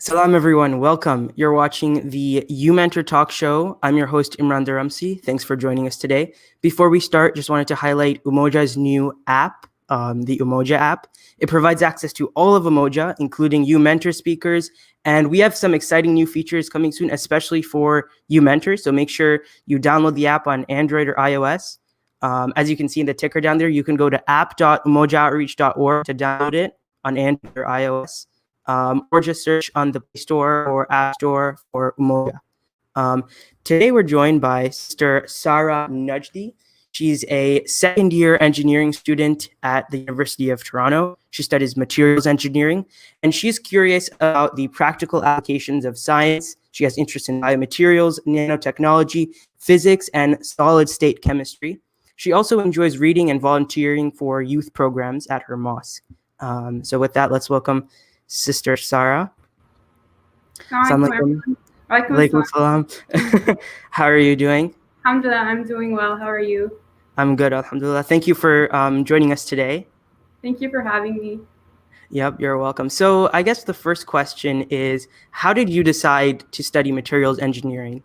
Salam everyone, welcome. You're watching the uMentor talk show. I'm your host Imran Dharamsi. Thanks for joining us today. Before we start, just wanted to highlight Umoja's new app, the Umoja app. It provides access to all of Umoja, including uMentor speakers, and we have some exciting new features coming soon, especially for uMentor. So make sure you download the app on Android or iOS. As you can see in the ticker down there, you can go to app.umojooutreach.org to download it on Android or iOS. Or just search on the Play Store or App Store for uMoja. Today we're joined by Sister Sarah Najdi. She's a second-year engineering student at the University of Toronto. She studies materials engineering, and she's curious about the practical applications of science. She has interest in biomaterials, nanotechnology, physics, and solid-state chemistry. She also enjoys reading and volunteering for youth programs at her mosque. So with that, let's welcome Sister Sarah. Assalamu alaikum. Salam. How are you doing? Alhamdulillah, I'm doing well. How are you? I'm good, alhamdulillah. Thank you for joining us today. Thank you for having me. Yep, you're welcome. So I guess the first question is, how did you decide to study materials engineering?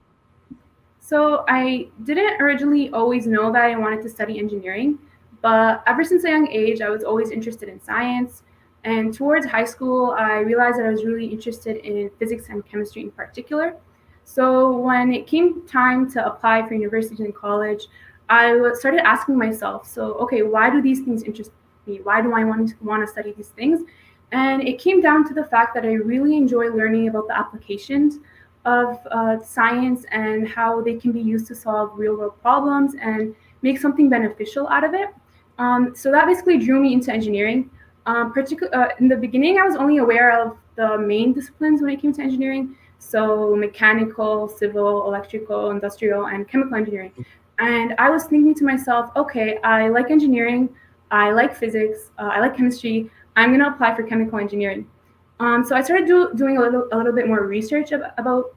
So I didn't originally always know that I wanted to study engineering, but ever since a young age, I was always interested in science. And towards high school, I realized that I was really interested in physics and chemistry in particular. So when it came time to apply for university and college, I started asking myself, okay, why do these things interest me? Why do I want to study these things? And it came down to the fact that I really enjoy learning about the applications of science and how they can be used to solve real-world problems and make something beneficial out of it. So that basically drew me into engineering. In the beginning, I was only aware of the main disciplines when it came to engineering, so mechanical, civil, electrical, industrial, and chemical engineering. And I was thinking to myself, okay, I like engineering, I like physics, I like chemistry, I'm going to apply for chemical engineering. So I started doing a little bit more research about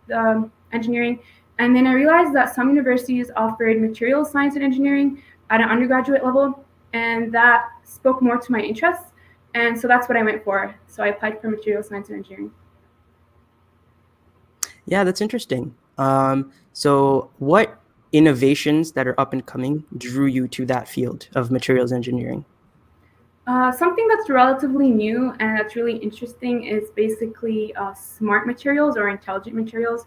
engineering, and then I realized that some universities offered materials science and engineering at an undergraduate level, and that spoke more to my interests. And so that's what I went for. So I applied for material science and engineering. Yeah, that's interesting. So what innovations that are up and coming drew you to that field of materials engineering? Something that's relatively new and that's really interesting is basically smart materials or intelligent materials.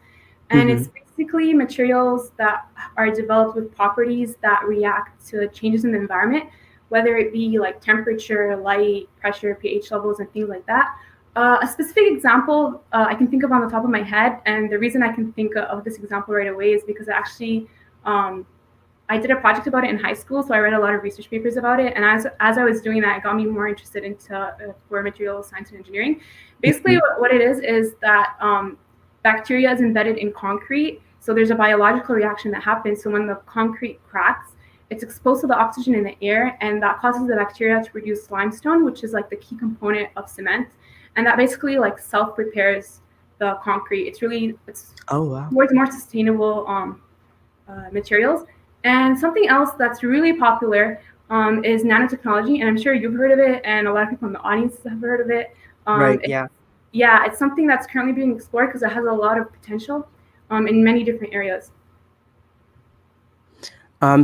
And it's basically materials that are developed with properties that react to changes in the environment, whether it be like temperature, light, pressure, pH levels, and things like that. A specific example I can think of on the top of my head, and the reason I can think of this example right away is because I did a project about it in high school, so I read a lot of research papers about it, and as I was doing that, it got me more interested into for materials science and engineering. Basically, what it is that bacteria is embedded in concrete, so there's a biological reaction that happens. So when the concrete cracks, it's exposed to the oxygen in the air, and that causes the bacteria to produce limestone, which is like the key component of cement, and that basically like self-repairs the concrete. It's towards more sustainable materials. And something else that's really popular is nanotechnology, and I'm sure you've heard of it, and a lot of people in the audience have heard of it. Right. Yeah. Yeah, it's something that's currently being explored because it has a lot of potential in many different areas.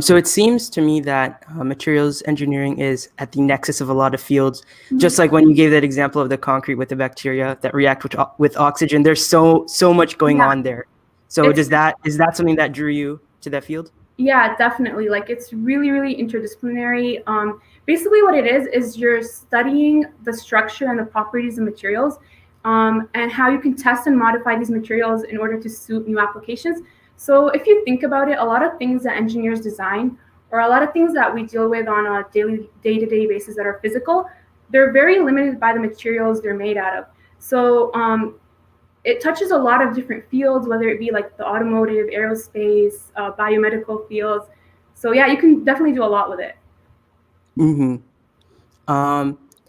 So it seems to me that materials engineering is at the nexus of a lot of fields. Just like when you gave that example of the concrete with the bacteria that react with oxygen, there's so much going on there. So is that something that drew you to that field? Yeah, definitely. Like it's really, really interdisciplinary. Basically what it is you're studying the structure and the properties of materials and how you can test and modify these materials in order to suit new applications. So if you think about it, a lot of things that engineers design or a lot of things that we deal with on a day-to-day basis that are physical, they're very limited by the materials they're made out of. So it touches a lot of different fields, whether it be like the automotive, aerospace, biomedical fields. So yeah, you can definitely do a lot with it.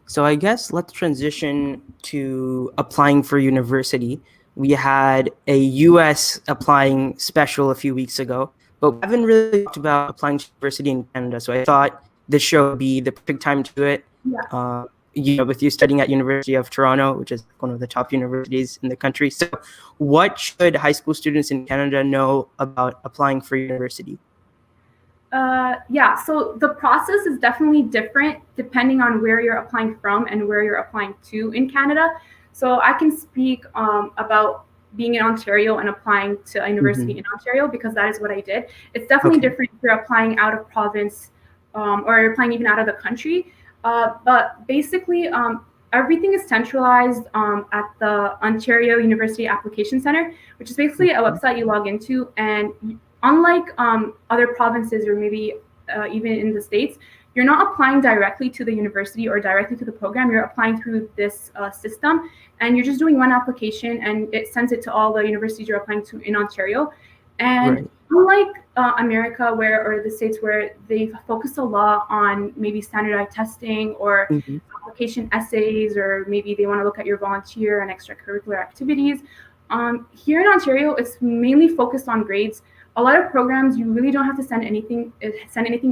So I guess let's transition to applying for university. We had a US applying special a few weeks ago, but we haven't really talked about applying to university in Canada. So I thought this show would be the perfect time to do it. Yeah. with you studying at University of Toronto, which is one of the top universities in the country. So what should high school students in Canada know about applying for university? Yeah, so the process is definitely different depending on where you're applying from and where you're applying to in Canada. So I can speak about being in Ontario and applying to a university in Ontario because that is what I did. It's definitely different if you're applying out of province or you're applying even out of the country. But basically, everything is centralized at the Ontario University Application Center, which is basically a website you log into. And unlike other provinces or maybe even in the States, you're not applying directly to the university or directly to the program. You're applying through this system, and you're just doing one application, and it sends it to all the universities you're applying to in Ontario. And unlike America, or the States, where they focus a lot on maybe standardized testing or application essays, or maybe they want to look at your volunteer and extracurricular activities, here in Ontario, it's mainly focused on grades. A lot of programs, you really don't have to send anything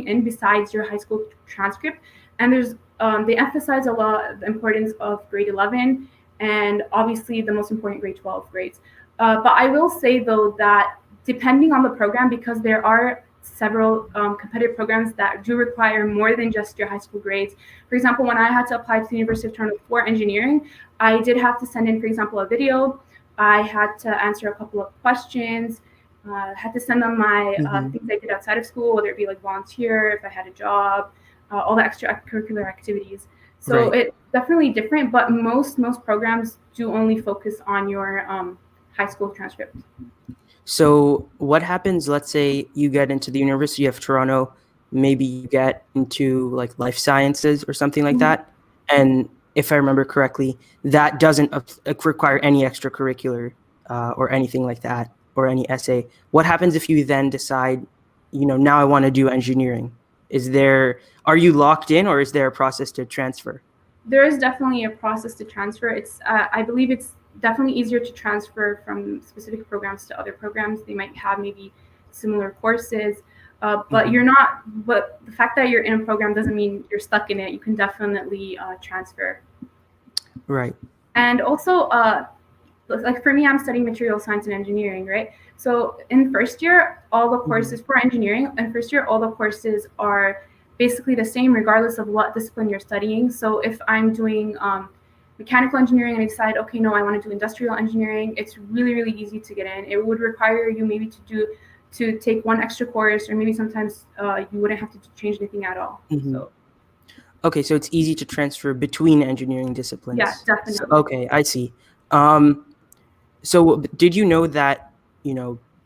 in besides your high school transcript. And they emphasize a lot the importance of grade 11 and obviously the most important grade 12 grades. But I will say though that depending on the program, because there are several competitive programs that do require more than just your high school grades. For example, when I had to apply to the University of Toronto for engineering, I did have to send in, for example, a video. I had to answer a couple of questions. Had to send them my things I did outside of school, whether it be like volunteer, if I had a job, all the extracurricular activities. So it's definitely different, but most programs do only focus on your high school transcript. So what happens, let's say you get into the University of Toronto, maybe you get into like life sciences or something like that. And if I remember correctly, that doesn't require any extracurricular or anything like that, or any essay. What happens if you then decide, now I want to do engineering? Are you locked in, or is there a process to transfer? There is definitely a process to transfer. I believe it's definitely easier to transfer from specific programs to other programs. They might have maybe similar courses, but you're not. But the fact that you're in a program doesn't mean you're stuck in it. You can definitely transfer. Right. And also, like for me, I'm studying material science and engineering, right? So in first year, all the courses for engineering, in first year, all the courses are basically the same regardless of what discipline you're studying. So if I'm doing mechanical engineering and I decide, okay, no, I want to do industrial engineering, it's really, really easy to get in. It would require you maybe to take one extra course, or maybe sometimes you wouldn't have to change anything at all. So. Okay, so it's easy to transfer between engineering disciplines. Yeah, definitely. So, okay, I see. So did you know that,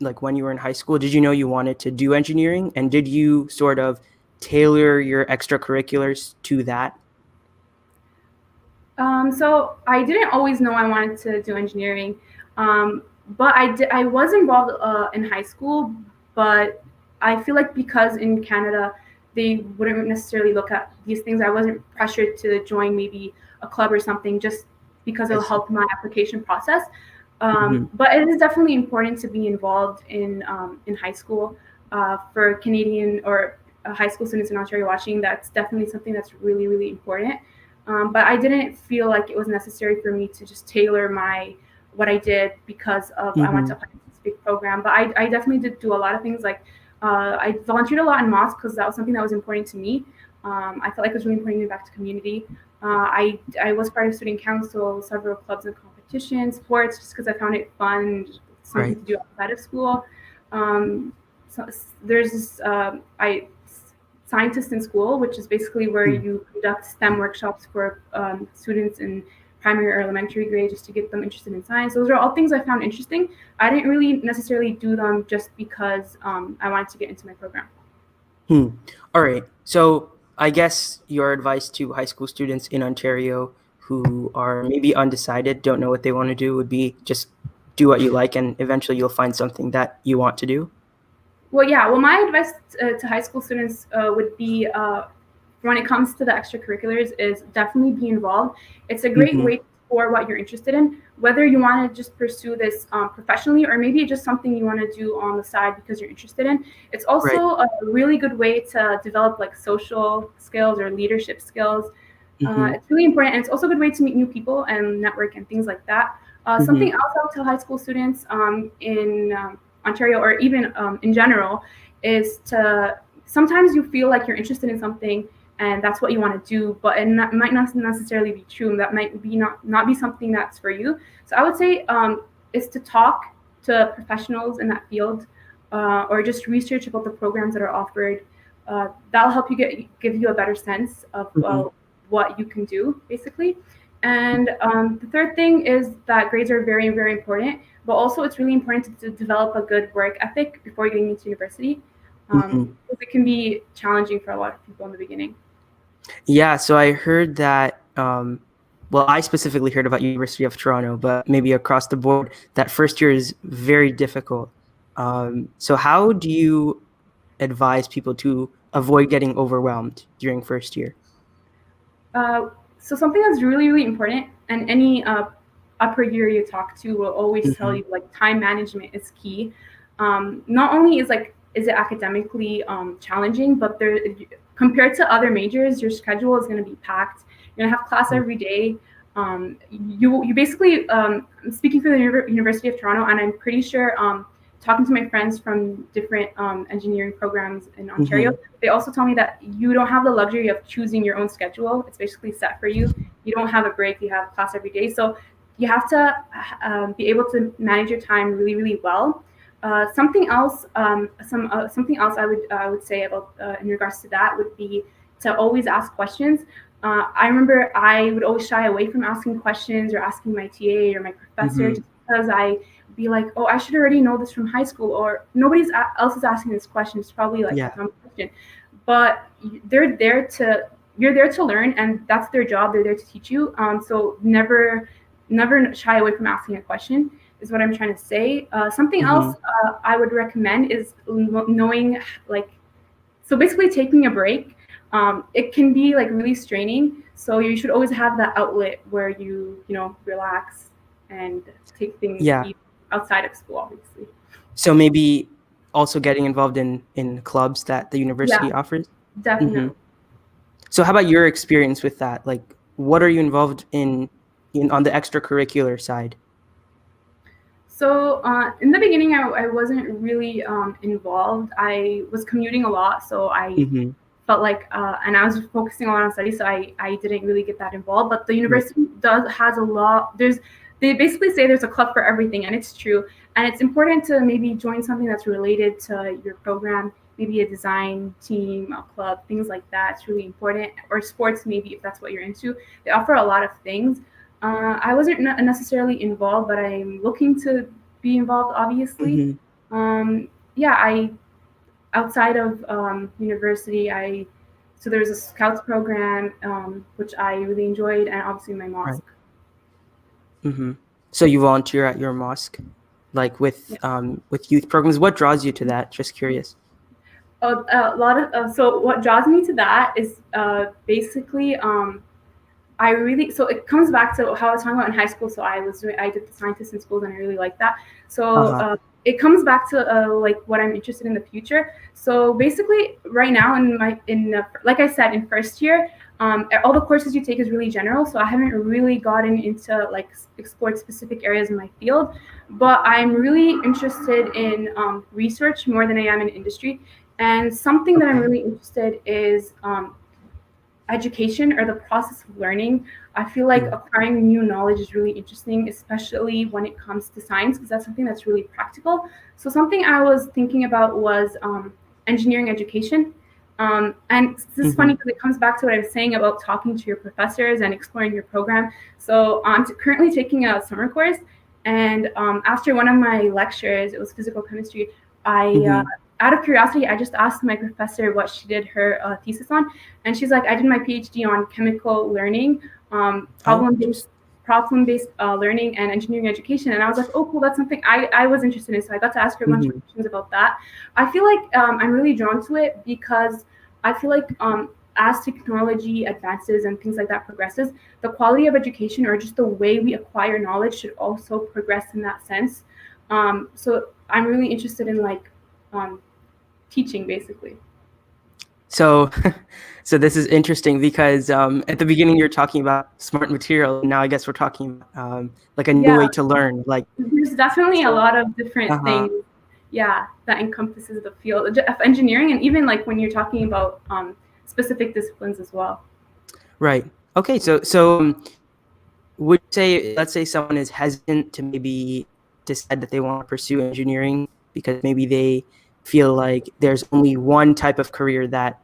like when you were in high school, did you know you wanted to do engineering? And did you sort of tailor your extracurriculars to that? So I didn't always know I wanted to do engineering, but I was involved in high school, but I feel like because in Canada, they wouldn't necessarily look at these things. I wasn't pressured to join maybe a club or something just because it'll help my application process. But it is definitely important to be involved in high school. For Canadian or high school students in Ontario watching, that's definitely something that's really, really important. But I didn't feel like it was necessary for me to just tailor what I did because of I wanted to apply to a specific program. But I definitely did do a lot of things. Like I volunteered a lot in mosque because that was something that was important to me. I felt like it was really important to give back to community. I was part of student council, several clubs and competitions, sports, just because I found it fun, something to do outside of school. So there's this scientist in school, which is basically where you conduct STEM workshops for students in primary or elementary grade just to get them interested in science. Those are all things I found interesting. I didn't really necessarily do them just because I wanted to get into my program. All right. So I guess your advice to high school students in Ontario who are maybe undecided, don't know what they want to do, would be just do what you like, and eventually you'll find something that you want to do. Well, yeah. Well, my advice to high school students would be, when it comes to the extracurriculars, is definitely be involved. It's a great way for what you're interested in, whether you want to just pursue this professionally, or maybe it's just something you want to do on the side because you're interested in. It's also a really good way to develop like social skills or leadership skills. It's really important, and it's also a good way to meet new people and network and things like that. Something else I would tell high school students in Ontario, or even in general, is to sometimes you feel like you're interested in something and that's what you want to do, but it might not necessarily be true. And that might be not be something that's for you. So I would say is to talk to professionals in that field, or just research about the programs that are offered. That'll help you give you a better sense of what you can do, basically. And the third thing is that grades are very, very important, but also it's really important to develop a good work ethic before getting into university. Because it can be challenging for a lot of people in the beginning. Yeah, so I heard that, well, I specifically heard about University of Toronto, but maybe across the board, that first year is very difficult. So how do you advise people to avoid getting overwhelmed during first year? So something that's really, really important, and any upper year you talk to will always tell you, like, time management is key. Not only is it academically challenging, but compared to other majors, your schedule is going to be packed. You're gonna have class every day. You basically, I'm speaking for the University of Toronto, and I'm pretty sure, talking to my friends from different engineering programs in Ontario, they also tell me that you don't have the luxury of choosing your own schedule. It's basically set for you. You don't have a break. You have class every day. So you have to be able to manage your time really, really well. Something else I would say about in regards to that would be to always ask questions. I remember I would always shy away from asking questions or asking my TA or my professor, just because I be like, oh, I should already know this from high school, or nobody's else is asking this question. It's probably like a dumb question. But you're there to learn, and that's their job. They're there to teach you. So never shy away from asking a question, is what I'm trying to say. Something else I would recommend is knowing, like, so basically taking a break. It can be like really straining. So you should always have that outlet where you relax and take things easy outside of school, obviously. So maybe also getting involved in clubs that the university offers? Definitely. So how about your experience with that? Like, what are you involved in on the extracurricular side? So in the beginning, I wasn't really involved. I was commuting a lot, so I felt like, and I was focusing a lot on studies, so I didn't really get that involved. But the university has a lot. They basically say there's a club for everything, and it's true. And it's important to maybe join something that's related to your program, maybe a design team, a club, things like that. It's really important. Or sports, maybe, if that's what you're into. They offer a lot of things. I wasn't necessarily involved, but I'm looking to be involved, obviously. I outside of university, so there's a Scouts program, which I really enjoyed, and obviously my mosque. So you volunteer at your mosque, like with youth programs. What draws you to that? Just curious. A lot of so what draws me to that is basically so it comes back to how I was talking about in high school. So I did the scientists in schools, and I really like that. So it comes back to like what I'm interested in the future. So basically, right now like I said, in first year, all the courses you take is really general. So I haven't really gotten into like explored specific areas in my field, but I'm really interested in research more than I am in industry. And something that I'm really interested is education, or the process of learning. I feel like acquiring new knowledge is really interesting, especially when it comes to science, because that's something that's really practical. So something I was thinking about was engineering education. And this is funny because it comes back to what I was saying about talking to your professors and exploring your program. So I'm currently taking a summer course, and after one of my lectures, it was physical chemistry, out of curiosity, I just asked my professor what she did her thesis on, and she's like, I did my PhD on chemical learning, problem-based learning, and engineering education. And I was like, oh, cool, that's something I was interested in. So I got to ask her a bunch of questions about that. I feel like I'm really drawn to it because I feel like as technology advances and things like that progresses, the quality of education, or just the way we acquire knowledge, should also progress in that sense. So I'm really interested in teaching, basically. So, so this is interesting because at the beginning you're talking about smart material, and now I guess we're talking like a new Yeah, way to learn. Like, there's definitely a so, lot of different uh-huh, things, yeah, that encompasses the field of engineering, and even like when you're talking about specific disciplines as well. right. Okay, so would you say, let's say someone is hesitant to maybe decide that they want to pursue engineering because maybe they feel like there's only one type of career that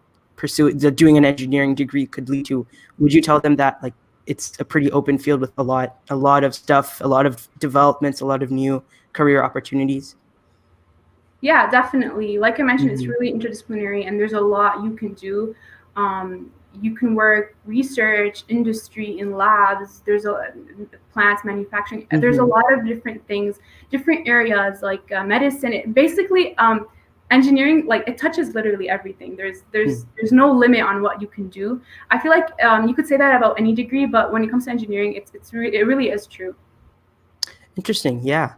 doing an engineering degree could lead to. Would you tell them that like it's a pretty open field with a lot of stuff, a lot of developments, a lot of new career opportunities? Yeah, definitely. Like I mentioned, it's Hmm. really interdisciplinary, and there's a lot you can do. You can work research, industry, in labs. There's a plants, manufacturing. There's a Hmm. lot of different things, different areas like medicine. Basically, engineering, like it touches literally everything. There's no limit on what you can do. I feel like you could say that about any degree, but when it comes to engineering, it really is true. Interesting. Yeah.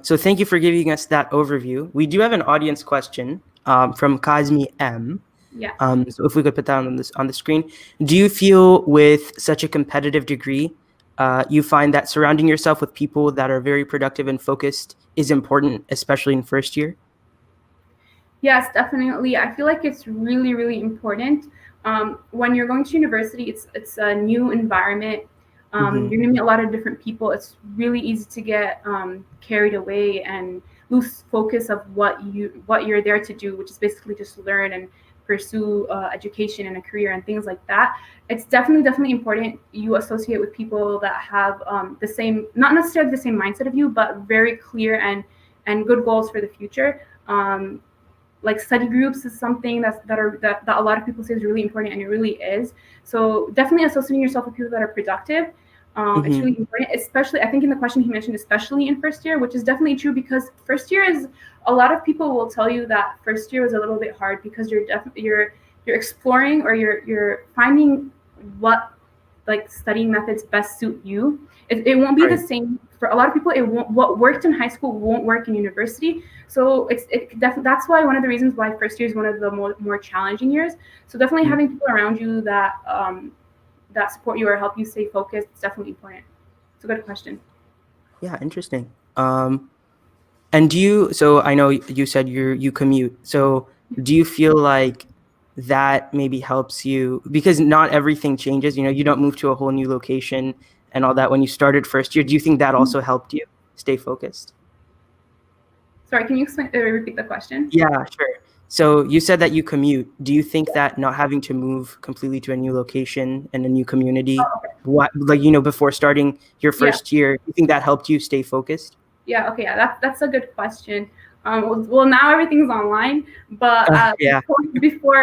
So thank you for giving us that overview. We do have an audience question from Kazmi M. Yeah. So if we could put that on the screen, do you feel with such a competitive degree, you find that surrounding yourself with people that are very productive and focused is important, especially in first year? Yes, definitely. I feel like it's really, really important. When you're going to university, it's a new environment. Hmm. You're gonna meet a lot of different people. It's really easy to get carried away and lose focus of what you're there to do, which is basically just learn and pursue education and a career and things like that. It's definitely important you associate with people that have the same, not necessarily the same mindset of you, but very clear and good goals for the future. Like study groups is something that a lot of people say is really important, and it really is. So definitely associating yourself with people that are productive, it's Hmm. really important, especially I think in the question he mentioned, especially in first year, which is definitely true, because first year is, a lot of people will tell you that first year is a little bit hard because you're exploring, or you're finding what like studying methods best suit you. It won't be the Right. same for a lot of people. It won't, what worked in high school won't work in university. So that's why one of the reasons why first year is one of the more challenging years. So definitely Mhm. having people around you that support you or help you stay focused is definitely important. It's a good question. Yeah, interesting. And so I know you said you commute. So do you feel like that maybe helps you because not everything changes, you don't move to a whole new location and all that when you started first year. Do you think that also helped you stay focused? Sorry, can you repeat the question? Yeah, sure. So you said that you commute. Do you think that not having to move completely to a new location and a new community, Oh, okay. like, before starting your Yeah. first year, do you think that helped you stay focused? Yeah, okay, yeah, that's a good question. Well, now everything's online, but Yeah. before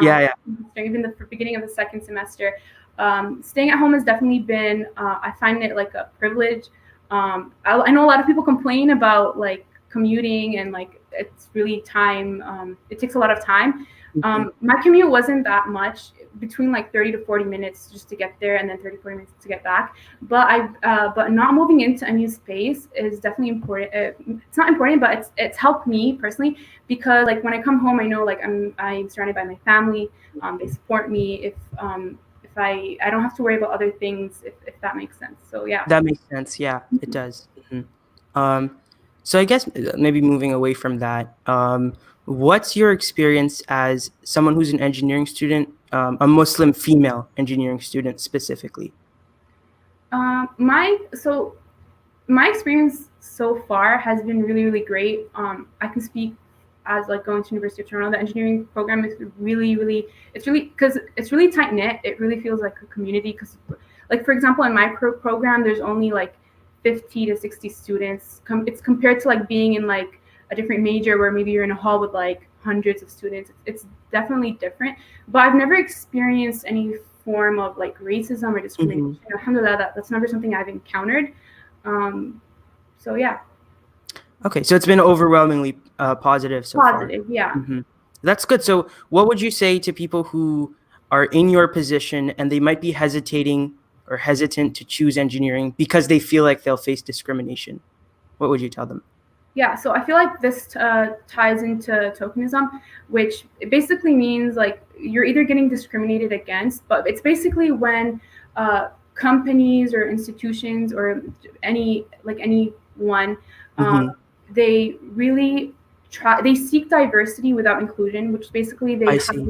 Yeah, yeah. even the beginning of the second semester, staying at home has definitely been. I find it like a privilege. I know a lot of people complain about like commuting and like it's really time. It takes a lot of time. Mhm. My commute wasn't that much, between like 30 to 40 minutes just to get there, and then 30 40 minutes to get back. But not moving into a new space is definitely important. It's not important, but it's helped me personally, because like when I come home, I know like I'm surrounded by my family. They support me. If I don't have to worry about other things, if that makes sense. So yeah. That makes sense. Yeah, it does. Um, so I guess maybe moving away from that, what's your experience as someone who's an engineering student, a Muslim female engineering student specifically? My so my experience so far has been really, really great. I can speak as like going to University of Toronto. The engineering program is really, really, it's really, because it's really tight knit. It really feels like a community, because like for example in my program there's only like 50 to 60 students. It's compared to like being in like a different major where maybe you're in a hall with like hundreds of students. It's definitely different, but I've never experienced any form of like racism or discrimination. Hmm. Alhamdulillah, that's never something I've encountered. um, so yeah, Okay, so it's been overwhelmingly positive so far. positive. Yeah. Hmm. That's good. So, what would you say to people who are in your position and they might be hesitating or hesitant to choose engineering because they feel like they'll face discrimination? What would you tell them? Yeah, so I feel like this ties into tokenism, which basically means like you're either getting discriminated against, but it's basically when companies or institutions or anyone, Mm-hmm. they really they seek diversity without inclusion, which basically I see.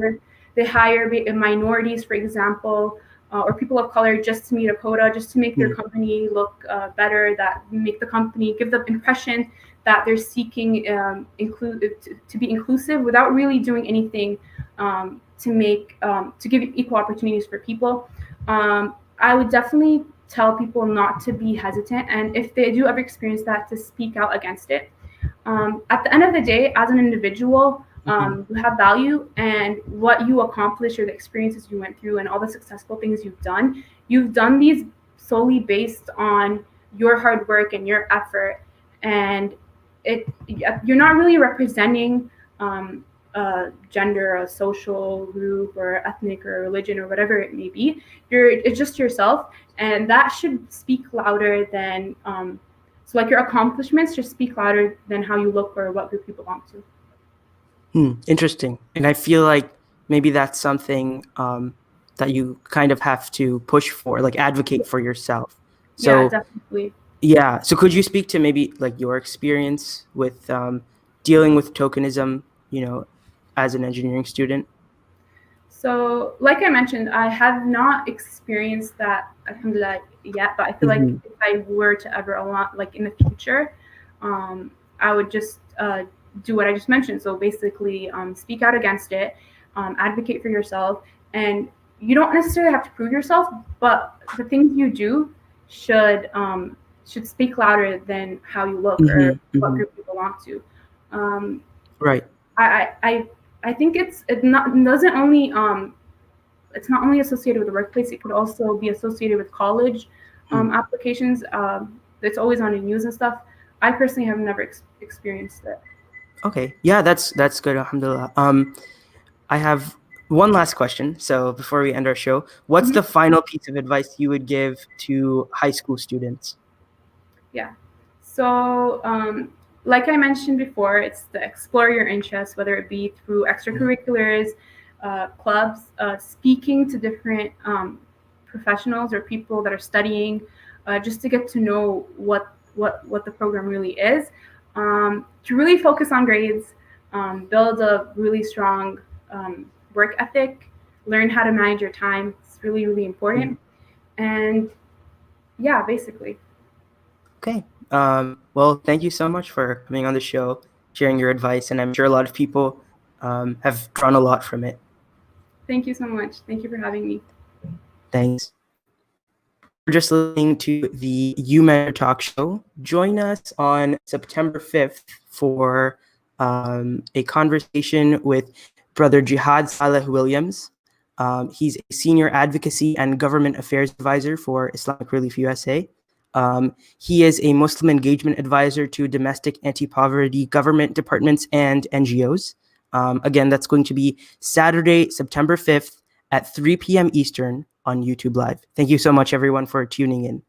they hire minorities, for example, or people of color just to meet a quota, just to make their Mm. company look better, that make the company give the impression that they're seeking to be inclusive without really doing anything to give equal opportunities for people. I would definitely tell people not to be hesitant, and if they do ever experience that, to speak out against it. At the end of the day, as an individual, Mm-hmm. you have value, and what you accomplish or the experiences you went through and all the successful things you've done these solely based on your hard work and your effort. And you're not really representing a gender, a social group, or ethnic, or religion, or whatever it may be. It's just yourself, and that should speak louder than so like your accomplishments should speak louder than how you look or what group you belong to. Interesting. And I feel like maybe that's something that you kind of have to push for, like advocate for yourself. Yeah, So, definitely. yeah. So, could you speak to maybe like your experience with dealing with tokenism, as an engineering student? So, like I mentioned, I have not experienced that, alhamdulillah, yet, but I feel like Mm-hmm. if I were to ever, like in the future, I would just do what I just mentioned. So, basically, speak out against it, advocate for yourself, and you don't necessarily have to prove yourself, but the things you do should should speak louder than how you look or Mm-hmm. what Mm-hmm. group you belong to. Um, Right. I, I I I think it's not only associated with the workplace. It could also be associated with college Mm. applications. It's always on the news and stuff. I personally have never experienced it. Okay. Yeah, that's good. Alhamdulillah. I have one last question. So before we end our show, what's Mhm. the final piece of advice you would give to high school students? Yeah. So, like I mentioned before, it's to explore your interests, whether it be through Mm. extracurriculars, clubs, speaking to different professionals or people that are studying, just to get to know what the program really is. To really focus on grades, build a really strong work ethic, learn how to manage your time. It's really, really Mm. important. And yeah, basically. Okay. Well, thank you so much for coming on the show, sharing your advice, and I'm sure a lot of people have drawn a lot from it. Thank you so much. Thank you for having me. Thanks. You're just listening to the uMentor Talk Show. Join us on September 5th for a conversation with Brother Jihad Saleh Williams. He's a senior advocacy and government affairs advisor for Islamic Relief USA. He is a Muslim engagement advisor to domestic anti-poverty government departments and NGOs. Again, that's going to be Saturday, September 5th at 3 p.m. Eastern on YouTube Live. Thank you so much, everyone, for tuning in.